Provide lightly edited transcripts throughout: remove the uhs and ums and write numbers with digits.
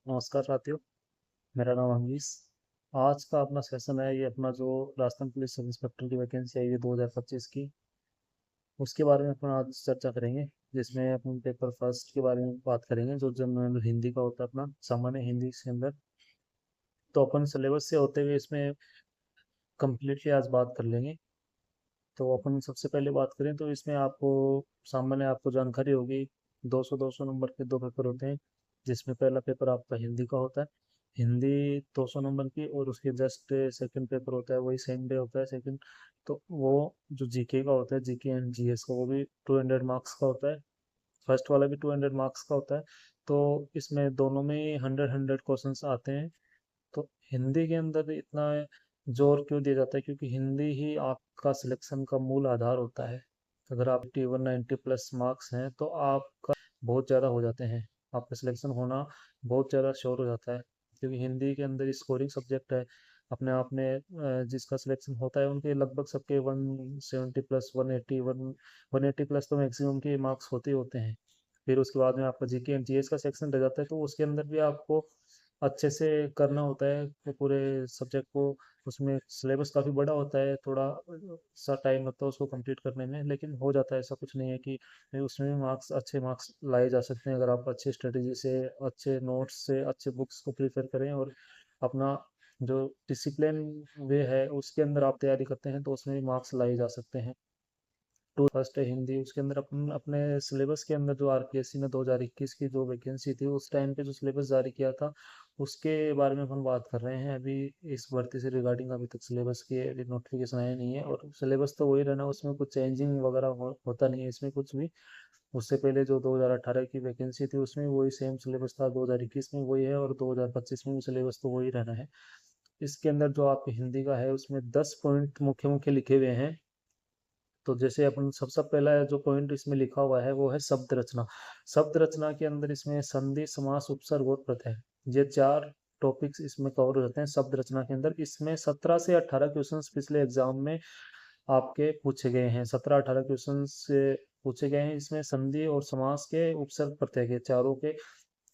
नमस्कार साथियों। मेरा नाम अमीश। आज का अपना सेशन है, ये अपना जो राजस्थान पुलिस सब इंस्पेक्टर की वैकेंसी आई है 2025 की, उसके बारे में अपन आज चर्चा करेंगे। जिसमें अपन पेपर फर्स्ट के बारे में बात करेंगे, जो जनरल हिंदी का होता है, अपना सामान्य हिंदी के अंदर। तो अपन सिलेबस से होते हुए इसमें कम्प्लीटली आज बात कर लेंगे। तो अपन सबसे पहले बात करें तो इसमें आपको सामान्य आपको जानकारी होगी। 200 नंबर के दो पेपर होते हैं, जिसमें पहला पेपर आपका हिंदी का होता है। हिंदी 200 नंबर की, और उसके जस्ट सेकंड पेपर होता है, वही सेम डे होता है सेकंड। तो वो जो जीके का होता है, जीके एंड जीएस का, वो भी 200 मार्क्स का होता है। फर्स्ट वाला भी 200 मार्क्स का होता है। तो इसमें दोनों में 100 क्वेश्चंस आते हैं। तो हिंदी के अंदर इतना जोर क्यों दिया जाता है, क्योंकि हिंदी ही आपका सिलेक्शन का मूल आधार होता है। अगर आप 190 प्लस मार्क्स हैं तो आपका बहुत ज़्यादा हो जाते हैं, आपका सिलेक्शन होना बहुत ज़्यादा श्योर हो जाता है। क्योंकि हिंदी के अंदर स्कोरिंग सब्जेक्ट है। अपने आप में जिसका सिलेक्शन होता है उनके लगभग सबके 170 प्लस 180 प्लस तो मैक्सिमम के मार्क्स होते ही होते हैं। फिर उसके बाद में आपका जीके एंड जीएस का सेक्शन रह जाता है, तो उसके अंदर भी आपको अच्छे से करना होता है कि पूरे सब्जेक्ट को। उसमें सिलेबस काफ़ी बड़ा होता है, थोड़ा सा टाइम लगता है उसको कंप्लीट करने में, लेकिन हो जाता है। ऐसा कुछ नहीं है कि नहीं, उसमें भी मार्क्स अच्छे मार्क्स लाए जा सकते हैं अगर आप अच्छी स्ट्रेटेजी से, अच्छे नोट्स से, अच्छे बुक्स को प्रिफर करें, और अपना जो डिसिप्लिन वे है उसके अंदर आप तैयारी करते हैं, तो उसमें भी मार्क्स लाए जा सकते हैं। टू फर्स्ट है हिंदी, उसके अंदर अपन अपने सिलेबस के अंदर जो आरपीएससी ने 2021 की जो वैकेंसी थी, उस टाइम पे जो सिलेबस जारी किया था, उसके बारे में अपन बात कर रहे हैं अभी। इस भर्ती से रिगार्डिंग अभी तक सिलेबस के नोटिफिकेशन आया नहीं है, और सिलेबस तो वही रहना, उसमें कुछ चेंजिंग वगैरह होता नहीं है इसमें कुछ भी। उससे पहले जो 2018 की वैकेंसी थी उसमें वही सेम सिलेबस था, 2021 में वही है, और 2025 में भी सिलेबस तो वही रहना है। इसके अंदर जो आपके हिंदी का है उसमें 10 पॉइंट मुख्य मुख्य लिखे हुए हैं। तो जैसे अपन सबसे पहला जो पॉइंट इसमें लिखा हुआ है वो है शब्द रचना। शब्द रचना के अंदर इसमें संधि, समास, उपसर्ग और प्रत्यय, ये चार टॉपिक्स इसमें कवर हो जाते हैं शब्द रचना के अंदर। इसमें 17 से 18 क्वेश्चंस पिछले एग्जाम में आपके पूछे गए हैं, 17-18 क्वेश्चन से पूछे गए हैं इसमें, संधि और समास के, उपसर्ग प्रत्यय के, चारों के।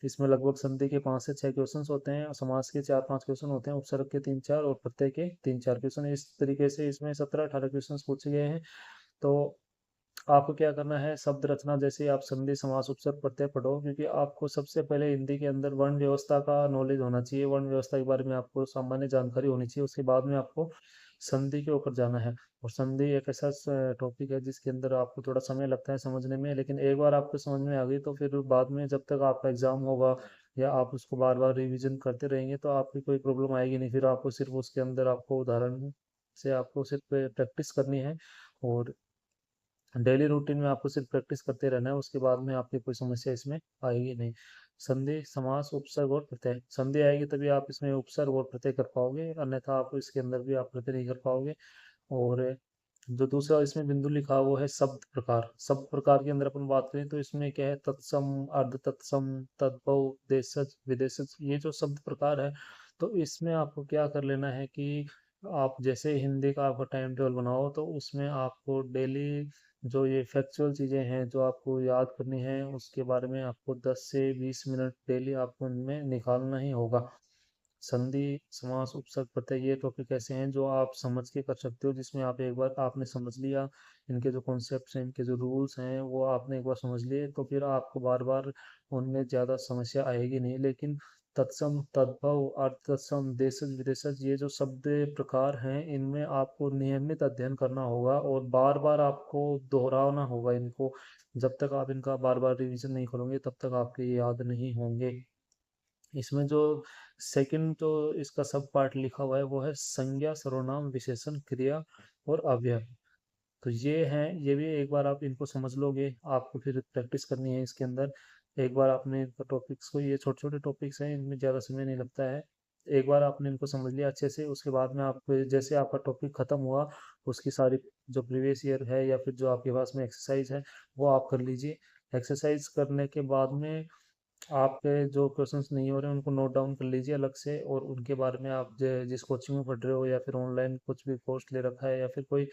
इसमें लगभग संधि के 5 से 6 क्वेश्चन होते हैं, समास के 4-5 क्वेश्चन होते हैं, उपसर्ग के 3-4 और प्रत्यय के 3-4 क्वेश्चन। इस तरीके से इसमें 17-18 क्वेश्चन पूछे गए हैं। तो आपको क्या करना है, शब्द रचना जैसे आप संधि, समास, उपसर्ग, प्रत्यय पढ़ो, क्योंकि आपको सबसे पहले हिंदी के अंदर वर्ण व्यवस्था का नॉलेज होना चाहिए। वर्ण व्यवस्था के बारे में आपको सामान्य जानकारी होनी चाहिए। उसके बाद में आपको संधि के ऊपर जाना है। और संधि एक ऐसा टॉपिक है जिसके अंदर आपको थोड़ा समय लगता है समझने में, लेकिन एक बार आपको समझ में आ गई तो फिर बाद में जब तक आपका एग्जाम होगा या आप उसको बार बार रिवीजन करते रहेंगे तो आपकी कोई प्रॉब्लम आएगी नहीं। फिर आपको सिर्फ उसके अंदर आपको उदाहरण से आपको सिर्फ प्रैक्टिस करनी है, और डेली रूटीन में आपको सिर्फ प्रैक्टिस करते रहना है। उसके बाद में आपकी कोई समस्या इसमें आएगी नहीं। संधि, समास, उपसर्ग और प्रत्यय, संधि आएगी तभी आप इसमें उपसर्ग और प्रत्यय कर पाओगे, अन्यथा आप इसके अंदर भी आप प्रत्यय नहीं कर पाओगे। और जो दूसरा इसमें बिंदु लिखा वो है शब्द प्रकार। शब्द प्रकार के अंदर अपन बात करें तो इसमें क्या है, तत्सम, अर्ध तत्सम, तद्भव, देशज, विदेशज, ये जो शब्द प्रकार है। तो इसमें आपको क्या कर लेना है कि आप जैसे हिंदी का आपका टाइम टेबल बनाओ, तो उसमें आपको डेली जो ये फैक्चुअल चीज़ें हैं जो आपको याद करनी है, उसके बारे में आपको 10 से 20 मिनट डेली आपको इनमें निकालना ही होगा। संधि, समास, उपसर्ग, प्रत्यय, ये टॉपिक ऐसे हैं जो आप समझ के कर सकते हो, जिसमें आप एक बार आपने समझ लिया, इनके जो कॉन्सेप्ट्स हैं, इनके जो रूल्स हैं, वो आपने एक बार समझ लिए, तो फिर आपको बार बार उनमें ज़्यादा समस्या आएगी नहीं। लेकिन तत्सम, तद्भव, अर्थ तत्सम, देशज, विदेशज, ये जो शब्द प्रकार हैं, इनमें आपको नियमित अध्ययन करना होगा, और बार बार आपको दोहराना होगा इनको। जब तक आप इनका बार बार रिवीजन नहीं करोगे तब तक आपके ये याद नहीं होंगे। इसमें जो सेकंड जो इसका सब पार्ट लिखा हुआ है वो है संज्ञा, सर्वनाम, विशेषण, क्रिया और अव्यय। तो ये हैं, ये भी एक बार आप इनको समझ लोगे, आपको फिर प्रैक्टिस करनी है इसके अंदर। एक बार आपने इनको टॉपिक्स को, ये छोटे छोटे टॉपिक्स हैं, इनमें ज़्यादा समय नहीं लगता है। एक बार आपने इनको समझ लिया अच्छे से, उसके बाद में आप जैसे आपका टॉपिक खत्म हुआ, उसकी सारी जो प्रीवियस ईयर है या फिर जो आपके पास में एक्सरसाइज है वो आप कर लीजिए। एक्सरसाइज करने के बाद में आपके जो क्वेश्चंस नहीं हो रहे हैं उनको नोट डाउन कर लीजिए अलग से, और उनके बारे में आप जिस कोचिंग में पढ़ रहे हो या फिर ऑनलाइन कुछ भी कोर्स ले रखा है या फिर कोई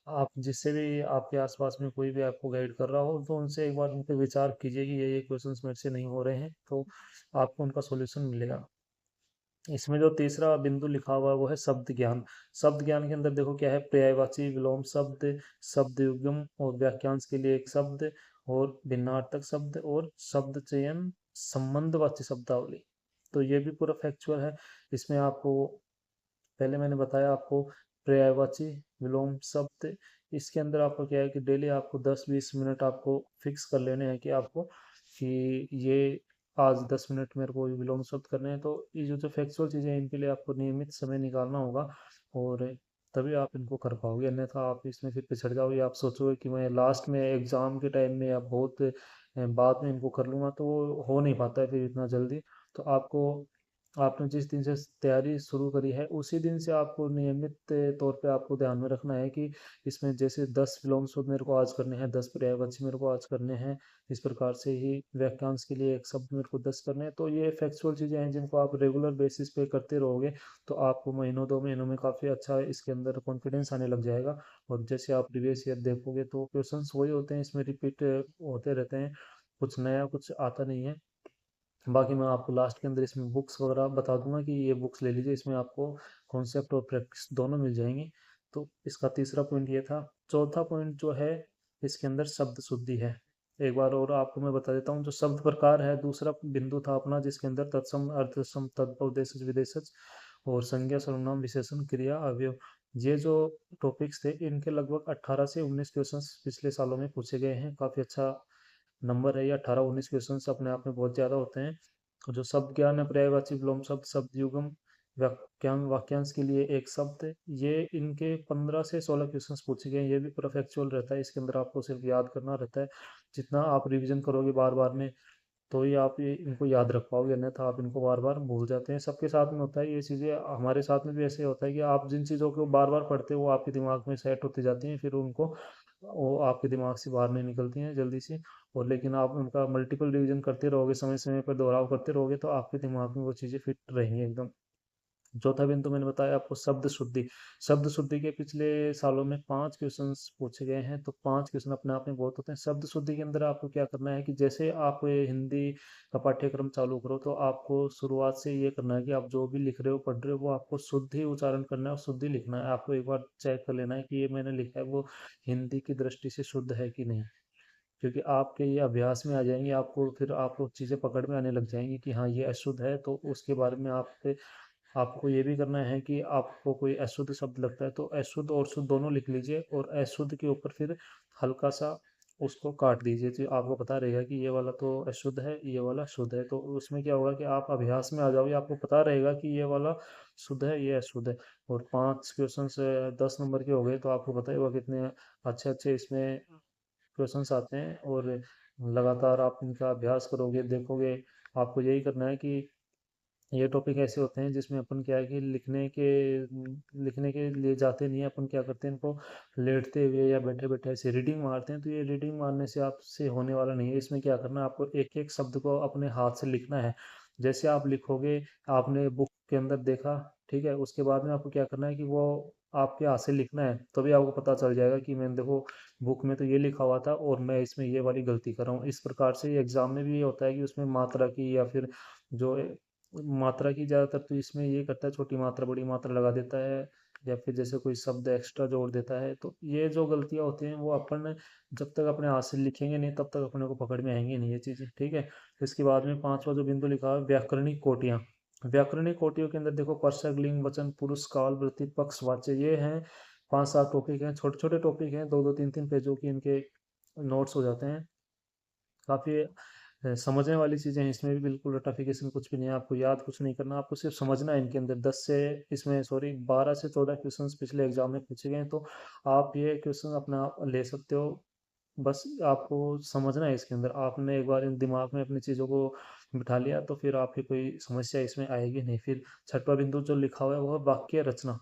आप जिससे भी आपके आसपास में कोई भी आपको गाइड कर रहा हो तो उनसे एक बार उन पे विचार कीजिए कि ये क्वेश्चंस मेरे से नहीं हो रहे हैं, तो आपको उनका सॉल्यूशन मिलेगा। इसमें जो तीसरा बिंदु लिखा हुआ है वो है शब्द ज्ञान। शब्द ज्ञान के अंदर देखो क्या है, पर्यायवाची, विलोम शब्द, शब्द युग्म और वाक्यांश के लिए एक शब्द, और भिन्नार्थक शब्द, और शब्द चयन, संबंधवाची शब्दावली। तो ये भी पूरा फैक्चुअल है। इसमें आपको पहले मैंने बताया आपको पर्यायवाची, विलोम शब्द, इसके अंदर आपको क्या है कि डेली आपको 10-20 मिनट आपको फिक्स कर लेने हैं कि आपको कि ये आज 10 मिनट मेरे को विलोम शब्द करने हैं। तो ये जो जो फैक्चुअल चीज़ें हैं इनके लिए आपको नियमित समय निकालना होगा, और तभी आप इनको कर पाओगे, अन्यथा आप इसमें फिर पिछड़ जाओगे। आप सोचोगे कि मैं लास्ट में एग्ज़ाम के टाइम में या बहुत बाद में इनको कर लूँगा, तो वो हो नहीं पाता है फिर इतना जल्दी। तो आपको, आपने जिस दिन से तैयारी शुरू करी है उसी दिन से आपको नियमित तौर पे आपको ध्यान में रखना है कि इसमें जैसे 10 विलोम शब्द मेरे को आज करने हैं, 10 पर्यायवाची मेरे को आज करने हैं, इस प्रकार से ही वाक्यांश के लिए एक शब्द मेरे को 10 करने हैं। तो ये फैक्चुअल चीज़ें हैं जिनको आप रेगुलर बेसिस पे करते रहोगे, तो आपको महीनों 2 महीनों में काफ़ी अच्छा इसके अंदर कॉन्फिडेंस आने लग जाएगा। और जैसे आप प्रीवियस ईयर देखोगे तो क्वेश्चंस वही होते हैं, इसमें रिपीट होते रहते हैं, कुछ नया कुछ आता नहीं है। बाकी मैं आपको लास्ट के अंदर इसमें बुक्स वगैरह बता दूंगा कि ये बुक्स ले लीजिए, इसमें आपको कॉन्सेप्ट और प्रैक्टिस दोनों मिल जाएंगी। तो इसका तीसरा पॉइंट ये था। चौथा पॉइंट जो है इसके अंदर शब्द शुद्धि है। एक बार और आपको मैं बता देता हूँ, जो शब्द प्रकार है दूसरा बिंदु था अपना, जिसके अंदर तत्सम, अर्थसम, तद्भव, देशज, विदेशज और संज्ञा, सर्वनाम, विशेषण, क्रिया, अवयव, ये जो टॉपिक्स थे इनके लगभग 18 से 19 क्वेश्चन पिछले सालों में पूछे गए हैं। काफ़ी अच्छा नंबर है ये। 18-19 क्वेश्चंस अपने आप में बहुत ज़्यादा होते हैं। और जो शब्द ज्ञान है, पर्यायवाची, विलोम शब्द, शब्द युग्म, वाक्यांश के लिए एक शब्द, ये इनके 15 से 16 क्वेश्चंस पूछे गए हैं। ये भी पूरा फैक्चुअल रहता है, इसके अंदर आपको सिर्फ याद करना रहता है। जितना आप रिवीजन करोगे बार बार में, तो ही आप ये इनको याद रख पाओगे, अन्यथा आप इनको बार बार भूल जाते हैं। सबके साथ में होता है ये चीज़ें, हमारे साथ में भी ऐसे होता है कि आप जिन चीज़ों को बार बार पढ़ते हो वो आपके दिमाग में सेट होती जाती हैं, फिर उनको वो आपके दिमाग से बाहर नहीं निकलती हैं जल्दी से। और लेकिन आप उनका मल्टीपल रिवीजन करते रहोगे, समय समय पर दोहराव करते रहोगे, तो आपके दिमाग में वो चीज़ें फिट रहेंगी एकदम। चौथा बिंदु मैंने बताया आपको शब्द शुद्धि। शब्द शुद्धि के पिछले सालों में 5 क्वेश्चंस पूछे गए हैं, तो 5 क्वेश्चन अपने आप में बहुत होते हैं। शब्द शुद्धि के अंदर आपको क्या करना है कि जैसे आप ये हिंदी का पाठ्यक्रम चालू करो, तो आपको शुरुआत से ये करना है कि आप जो भी लिख रहे हो, पढ़ रहे हो, वो आपको शुद्ध ही उच्चारण करना है और शुद्ध ही लिखना है। आपको एक बार चेक कर लेना है कि ये मैंने लिखा है वो हिंदी की दृष्टि से शुद्ध है कि नहीं। क्योंकि आपके ये अभ्यास में आ जाएंगे, आपको फिर आपको चीज़ें पकड़ में आने लग जाएंगी कि हाँ ये अशुद्ध है, तो उसके बारे में आपको ये भी करना है कि आपको कोई अशुद्ध शब्द लगता है तो अशुद्ध और शुद्ध दोनों लिख लीजिए, और अशुद्ध के ऊपर फिर हल्का सा उसको काट दीजिए, तो आपको पता रहेगा कि ये वाला तो अशुद्ध है, ये वाला शुद्ध है। तो उसमें क्या होगा कि आप अभ्यास में आ जाओगे, आपको पता रहेगा कि ये वाला शुद्ध है, ये अशुद्ध है। और 5 क्वेश्चन से 10 नंबर के हो गए, तो आपको पता ही होगा कितने अच्छे अच्छे इसमें क्वेश्चंस आते हैं। और लगातार आप इनका अभ्यास करोगे, देखोगे। आपको यही करना है कि ये टॉपिक ऐसे होते हैं जिसमें अपन क्या है कि लिखने के लिए जाते नहीं है, अपन क्या करते हैं इनको लेटते हुए या बैठे बैठे ऐसे रीडिंग मारते हैं। तो ये रीडिंग मारने से आपसे होने वाला नहीं है। इसमें क्या करना है, आपको एक एक शब्द को अपने हाथ से लिखना है। जैसे आप लिखोगे, आपने बुक के अंदर देखा, ठीक है, उसके बाद में आपको क्या करना है कि वो आपके हाथ से लिखना है, तभी आपको पता चल जाएगा कि मैंने देखो बुक में तो ये लिखा हुआ था और मैं इसमें ये वाली गलती कर रहा हूँ। इस प्रकार से एग्जाम में भी ये होता है कि उसमें मात्रा की या फिर जो मात्रा की ज़्यादातर तो इसमें ये करता है, छोटी मात्रा बड़ी मात्रा लगा देता है, या फिर जैसे कोई शब्द एक्स्ट्रा जोड़ देता है। तो ये जो गलतियाँ होती हैं वो अपन जब तक अपने हाथ से लिखेंगे नहीं तब तक अपने को पकड़ में आएंगी नहीं ये चीज़ें, ठीक है। इसके बाद में पांचवा जो बिंदु लिखा है, व्याकरणिक कोटियाँ। व्याकरणिक कोटियों के अंदर देखो पर्शक, लिंग, वचन, पुरुष, काल, वृत्ति, पक्ष, वाच्य, ये हैं 5-7 टॉपिक हैं। छोटे छोटे टॉपिक हैं, 2-2 3-3 पेजों की इनके नोट्स हो जाते हैं। काफ़ी समझने वाली चीज़ें हैं, इसमें भी बिल्कुल रटाफिकेशन कुछ भी नहीं है, आपको याद कुछ नहीं करना, आपको सिर्फ समझना है। इनके अंदर 10 से इसमें सॉरी 12 से 14 क्वेश्चंस पिछले एग्जाम में पूछे गए हैं, तो आप ये क्वेश्चन अपना ले सकते हो। बस आपको समझना है, इसके अंदर आपने एक बार इन दिमाग में अपनी चीज़ों को बिठा लिया तो फिर आपकी कोई समस्या इसमें आएगी नहीं। फिर छठवा बिंदु जो लिखा हुआ है वो है वाक्य रचना।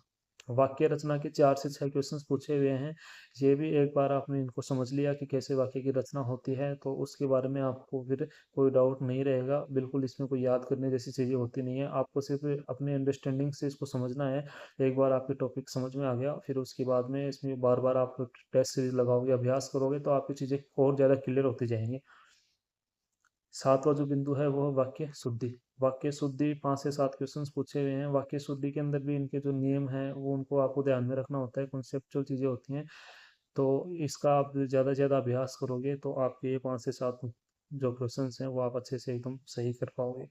वाक्य रचना के 4 से 6 क्वेश्चंस पूछे हुए हैं। ये भी एक बार आपने इनको समझ लिया कि कैसे वाक्य की रचना होती है, तो उसके बारे में आपको फिर कोई डाउट नहीं रहेगा। बिल्कुल इसमें कोई याद करने जैसी चीज़ें होती नहीं है, आपको सिर्फ अपने अंडरस्टैंडिंग से इसको समझना है। एक बार आपके टॉपिक समझ में आ गया, फिर उसके बाद में इसमें बार बार आप टेस्ट सीरीज लगाओगे, अभ्यास करोगे, तो आपकी चीज़ें और ज़्यादा क्लियर होती जाएंगी। सातवां जो बिंदु है वो है वाक्य शुद्धि। वाक्य शुद्धि 5 से 7 क्वेश्चंस पूछे हुए हैं। वाक्य शुद्धि के अंदर भी इनके जो नियम हैं वो उनको आपको ध्यान में रखना होता है, कॉन्सेप्चुअल चीज़ें होती हैं। तो इसका आप ज़्यादा से ज़्यादा अभ्यास करोगे तो आपके ये 5 से 7 जो क्वेश्चंस हैं वो आप अच्छे से एकदम सही कर पाओगे।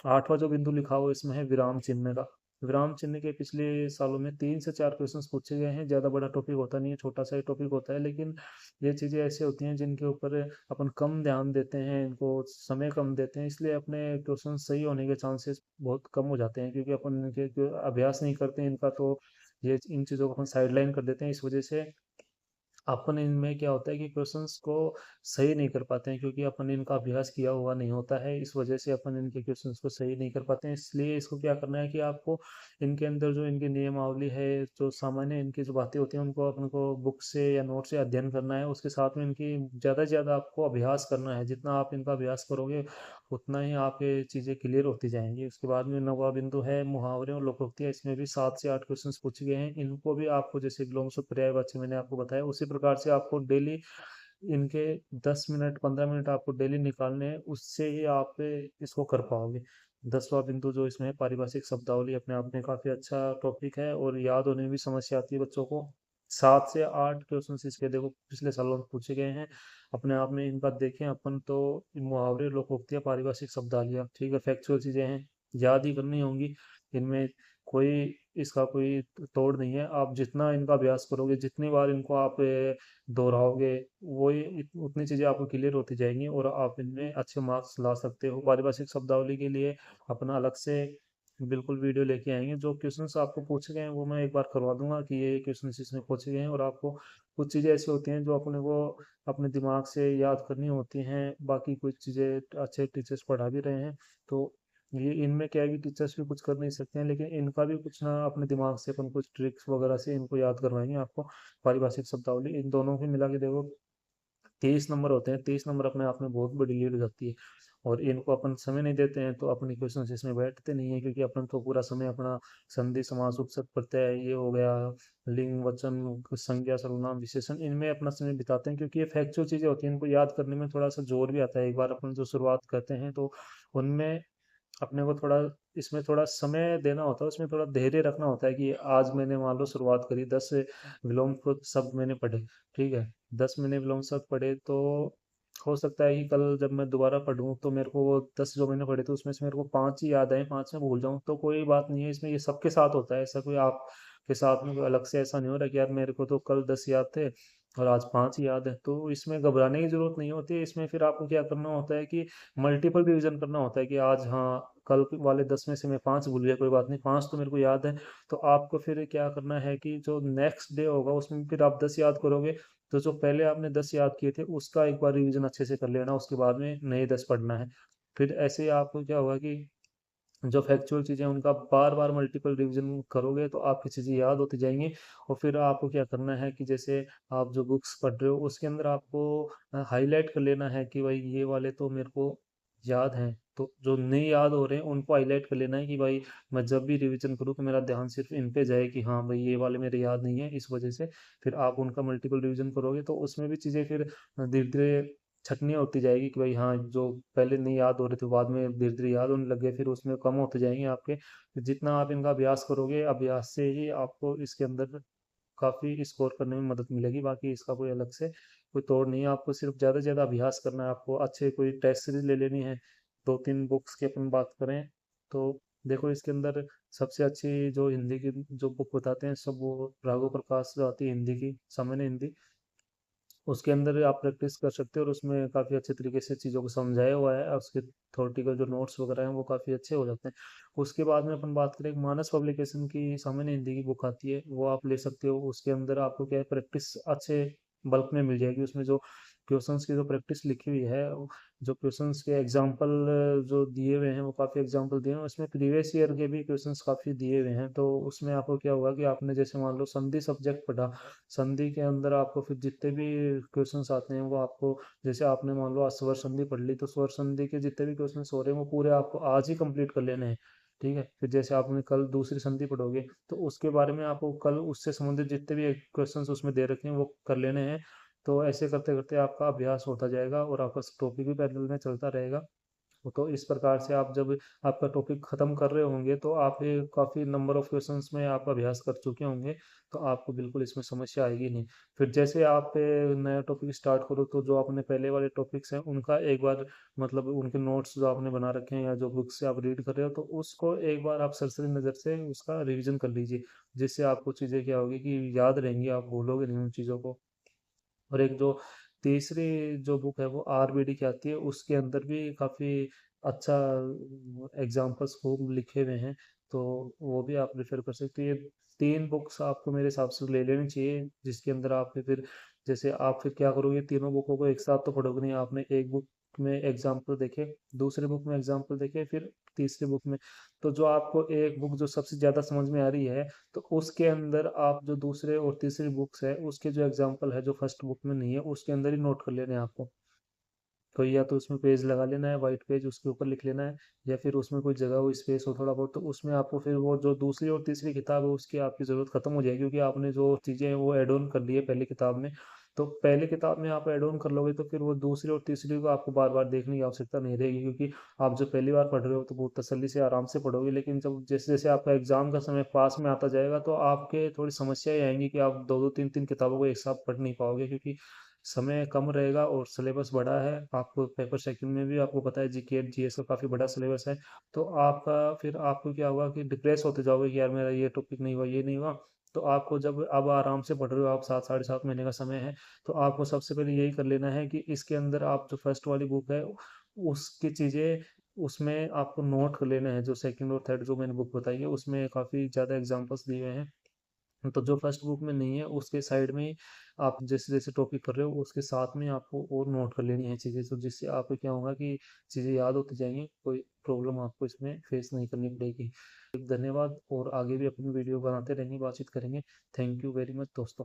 आठवां जो बिंदु लिखा हुआ इसमें है विराम चिन्ह का। विराम चिन्ह के पिछले सालों में 3 से 4 क्वेश्चंस पूछे गए हैं। ज़्यादा बड़ा टॉपिक होता नहीं है, छोटा सा ही टॉपिक होता है, लेकिन ये चीज़ें ऐसी होती हैं जिनके ऊपर अपन कम ध्यान देते हैं, इनको समय कम देते हैं, इसलिए अपने क्वेश्चन सही होने के चांसेस बहुत कम हो जाते हैं, क्योंकि अपन इनके अभ्यास नहीं करते हैं इनका, तो ये इन चीज़ों को अपन साइडलाइन कर देते हैं। इस वजह से अपन इनमें क्या होता है कि क्वेश्चंस को सही नहीं कर पाते हैं, क्योंकि अपन इनका अभ्यास किया हुआ नहीं होता है। इस वजह से अपन इनके क्वेश्चंस को सही नहीं कर पाते हैं। इसलिए इसको क्या करना है कि आपको इनके अंदर जो इनकी नियमावली है, जो सामान्य इनकी जो बातें होती हैं, उनको अपन को बुक से या नोट से अध्ययन करना है। उसके साथ में इनकी ज़्यादा से ज़्यादा आपको अभ्यास करना है। जितना आप इनका अभ्यास करोगे उतना ही आपके चीज़ें क्लियर होती जाएंगी। उसके बाद में नौवां बिंदु है मुहावरे और लोकोक्तियाँ। इसमें भी 7 से 8 क्वेश्चंस पूछे गए हैं। इनको भी आपको जैसे विलोम से पर्यायवाची मैंने आपको बताया, उसी प्रकार से आपको डेली इनके 10 मिनट 15 मिनट आपको डेली निकालने हैं, उससे ही आप इसको कर पाओगे। 10वां बिंदु जो इसमें है पारिभाषिक शब्दावली, अपने आप में काफ़ी अच्छा टॉपिक है और याद होने में भी समस्या आती है बच्चों को। 7 से 8 क्वेश्चन इसके देखो पिछले सालों में पूछे गए हैं। अपने आप में इनका देखें अपन तो मुहावरे लोकोक्तियाँ पारिभाषिक शब्दावलियाँ, ठीक है, फैक्चुअल चीज़ें हैं, याद ही करनी होंगी। इनमें कोई इसका कोई तोड़ नहीं है। आप जितना इनका अभ्यास करोगे, जितनी बार इनको आप दोहराओगे, वही उतनी चीज़ें आपको क्लियर होती जाएंगी और आप इनमें अच्छे मार्क्स ला सकते हो। पारिभाषिक शब्दावली के लिए अपना अलग से बिल्कुल वीडियो लेके आएंगे। जो क्वेश्चंस आपको पूछे गए हैं वो मैं एक बार करवा दूंगा कि ये क्वेश्चंस इसमें पूछे गए हैं, और आपको कुछ चीज़ें ऐसी होती हैं जो अपने को अपने दिमाग से याद करनी होती हैं। बाकी कुछ चीज़ें अच्छे टीचर्स पढ़ा भी रहे हैं, तो ये इनमें क्या है कि टीचर्स भी कुछ कर नहीं सकते हैं, लेकिन इनका भी कुछ ना अपने दिमाग से अपन कुछ ट्रिक्स वगैरह से इनको याद करवाएंगे आपको। पारिभाषिक शब्दावली इन दोनों को मिला के देखो 23 नंबर होते हैं। 23 नंबर अपने आप में बहुत बड़ी लीड हो जाती है, और इनको अपन समय नहीं देते हैं तो अपने क्वेश्चन इसमें बैठते नहीं है, क्योंकि अपन तो पूरा समय अपना संधि समास उपसर्ग प्रत्यय ये हो गया, लिंग वचन संज्ञा सर्वनाम विशेषण, इनमें अपना समय बिताते हैं, क्योंकि ये फैक्चुअल चीजें होती हैं। इनको याद करने में थोड़ा सा जोर भी आता है। एक बार अपन जो शुरुआत करते हैं तो उनमें अपने को थोड़ा इसमें थोड़ा समय देना होता है, उसमें थोड़ा धैर्य रखना होता है कि आज मैंने मान लो शुरुआत करी, 10 विलोम शब्द मैंने पढ़े, ठीक है, 10 मैंने विलोम शब्द पढ़े, तो हो सकता है कि कल जब मैं दोबारा पढ़ूं तो मेरे को वो 10 जो मैंने पढ़े थे उसमें से मेरे को 5 ही याद आए, 5 में भूल जाऊं, तो कोई बात नहीं है इसमें। ये सबके साथ होता है, ऐसा कोई आपके साथ में कोई अलग से ऐसा नहीं हो रहा कि यार मेरे को तो कल 10 याद थे और आज 5 ही याद है, तो इसमें घबराने की जरूरत नहीं होती है। इसमें फिर आपको क्या करना होता है कि मल्टीपल रिवीजन करना होता है कि आज हाँ कल वाले 10 में से मैं 5 भूल गया, कोई बात नहीं, 5 तो मेरे को याद है। तो आपको फिर क्या करना है कि जो नेक्स्ट डे होगा उसमें फिर आप 10 याद करोगे, तो जो पहले आपने 10 याद किए थे उसका एक बार रिवीजन अच्छे से कर लेना, उसके बाद में नए 10 पढ़ना है। फिर ऐसे ही आपको क्या होगा कि जो फैक्चुअल चीज़ें उनका बार बार मल्टीपल रिवीजन करोगे तो आपकी चीज़ें याद होती जाएंगी। और फिर आपको क्या करना है कि जैसे आप जो बुक्स पढ़ रहे हो उसके अंदर आपको हाईलाइट कर लेना है कि भाई ये वाले तो मेरे को याद हैं, तो जो नहीं याद हो रहे हैं उनको हाईलाइट कर लेना है कि भाई मैं जब भी रिवीजन करूँ तो मेरा ध्यान सिर्फ इन पे जाए कि हाँ भाई ये वाले मेरे याद नहीं है, इस वजह से फिर आप उनका मल्टीपल रिवीजन करोगे तो उसमें भी चीज़ें फिर धीरे धीरे छटनी होती जाएगी कि भाई हाँ जो पहले नहीं याद हो रहे थे बाद में धीरे धीरे याद होने लग गए, फिर उसमें कम होते जाएंगे आपके। फिर जितना आप इनका अभ्यास करोगे, अभ्यास से ही आपको इसके अंदर काफ़ी स्कोर करने में मदद मिलेगी। बाकी इसका कोई अलग से कोई तोड़ नहीं है, आपको सिर्फ ज़्यादा से ज़्यादा अभ्यास करना है। आपको अच्छे कोई टेस्ट सीरीज ले लेनी है, 2-3 बुक्स की अपन बात करें तो देखो इसके अंदर सबसे अच्छी जो हिंदी की जो बुक बताते हैं सब वो राघव प्रकाश जो आती है हिंदी की, सामान्य हिंदी, उसके अंदर आप प्रैक्टिस कर सकते हो और उसमें काफ़ी अच्छे तरीके से चीज़ों को समझाया हुआ है, और उसके थ्योरेटिकल जो नोट्स वगैरह हैं वो काफ़ी अच्छे हो जाते हैं। उसके बाद में अपन बात करें, एक मानस पब्लिकेशन की सामान्य हिंदी की बुक आती है, वो आप ले सकते हो। उसके अंदर आपको क्या है प्रैक्टिस अच्छे बल्क में मिल जाएगी। उसमें जो क्वेश्चंस की जो प्रैक्टिस लिखी हुई है, जो क्वेश्चंस के एग्जांपल जो दिए हुए हैं वो काफ़ी एग्जांपल दिए हैं, उसमें प्रीवियस ईयर के भी क्वेश्चंस काफ़ी दिए हुए हैं। तो उसमें आपको क्या होगा कि आपने जैसे मान लो संधि सब्जेक्ट पढ़ा, संधि के अंदर आपको फिर जितने भी क्वेश्चंस आते हैं वो आपको, जैसे आपने मान लो आज स्वर संधि पढ़ ली, तो स्वर संधि के जितने भी क्वेश्चंस हो रहे हैं वो पूरे आपको आज ही कंप्लीट कर लेने हैं। ठीक है, फिर जैसे आपने कल दूसरी संधि पढ़ोगे तो उसके बारे में आपको कल उससे संबंधित जितने भी क्वेश्चंस उसमें दे रखे हैं वो कर लेने हैं। तो ऐसे करते करते आपका अभ्यास होता जाएगा और आपका टॉपिक भी पैरेलल में चलता रहेगा। तो इस प्रकार से आप जब आपका टॉपिक खत्म कर रहे होंगे तो आप ये काफ़ी नंबर ऑफ क्वेश्चंस में आप अभ्यास कर चुके होंगे, तो आपको बिल्कुल इसमें समस्या आएगी नहीं। फिर जैसे आप नया टॉपिक स्टार्ट करो तो जो आपने पहले वाले टॉपिक्स हैं उनका एक बार, मतलब उनके नोट्स जो आपने बना रखे हैं या जो बुक से आप रीड कर रहे हो तो उसको एक बार आप सरसरी नज़र से उसका रिविजन कर लीजिए, जिससे आपको चीज़ें क्या होगी कि याद रहेंगी, आप भूलोगे नहीं उन चीज़ों को। और एक जो तीसरी जो बुक है वो आरबीडी की आती है, उसके अंदर भी काफ़ी अच्छा एग्जाम्पल्स खूब लिखे हुए हैं, तो वो भी आप रेफर कर सकते हैं। ये तीन बुक्स आपको मेरे हिसाब से ले लेनी चाहिए, जिसके अंदर आप फिर जैसे आप फिर क्या करोगे, तीनों बुकों को एक साथ तो पढ़ोगे नहीं, आपने एक बुक में एग्जाम्पल देखे, दूसरे बुक में एग्जाम्पल देखे, फिर तीसरी बुक में, तो जो आपको एक बुक जो सबसे ज़्यादा समझ में आ रही है तो उसके अंदर आप जो दूसरे और तीसरी बुक्स है उसके जो एग्जाम्पल है जो फर्स्ट बुक में नहीं है उसके अंदर ही नोट कर लेने हैं आपको। तो या तो उसमें पेज लगा लेना है, वाइट पेज उसके ऊपर लिख लेना है, या फिर उसमें कोई जगह हो स्पेस हो थोड़ा बहुत, तो उसमें आपको फिर वो जो दूसरी और तीसरी किताब है उसकी आपकी ज़रूरत खत्म हो जाएगी, क्योंकि आपने जो चीज़ें हैं वो ऐड ऑन कर ली है पहली किताब में। तो पहली किताब में आप ऐड ऑन कर लोगे तो फिर वो दूसरी और तीसरी को आपको बार बार देखने की आवश्यकता नहीं रहेगी, क्योंकि आप जो पहली बार पढ़ रहे हो तो बहुत तसल्ली से आराम से पढ़ोगे, लेकिन जब जैसे जैसे आपका एग्जाम का समय पास में आता जाएगा तो आपके थोड़ी समस्याएं आएंगी कि आप दो दो तीन तीन किताबों को एक साथ पढ़ नहीं पाओगे, क्योंकि समय कम रहेगा और सिलेबस बड़ा है। आपको पेपर सेकंड में भी आपको पता है जीके और जीएस का काफ़ी बड़ा सिलेबस है, तो आपका फिर आपको क्या होगा कि डिप्रेस होते जाओगे कि यार मेरा ये टॉपिक नहीं हुआ, ये नहीं हुआ। तो आपको जब अब आराम से पढ़ रहे हो, आप 7 साढ़े 7 महीने का समय है, तो आपको सबसे पहले यही कर लेना है कि इसके अंदर आप जो फर्स्ट वाली बुक है उसकी चीज़ें उसमें आपको नोट कर लेना है, जो सेकंड और थर्ड जो मैंने बुक बताई है उसमें काफ़ी ज़्यादा एग्जांपल्स दिए हुए हैं। तो जो फर्स्ट बुक में नहीं है उसके साइड में आप जैसे जैसे टॉपिक कर रहे हो उसके साथ में आपको और नोट कर लेनी है चीज़ें, तो जिससे आपको क्या होगा कि चीज़ें याद होती जाएंगी, कोई प्रॉब्लम आपको इसमें फेस नहीं करनी पड़ेगी। धन्यवाद, और आगे भी अपनी वीडियो बनाते रहेंगे, बातचीत करेंगे। थैंक यू वेरी मच दोस्तों।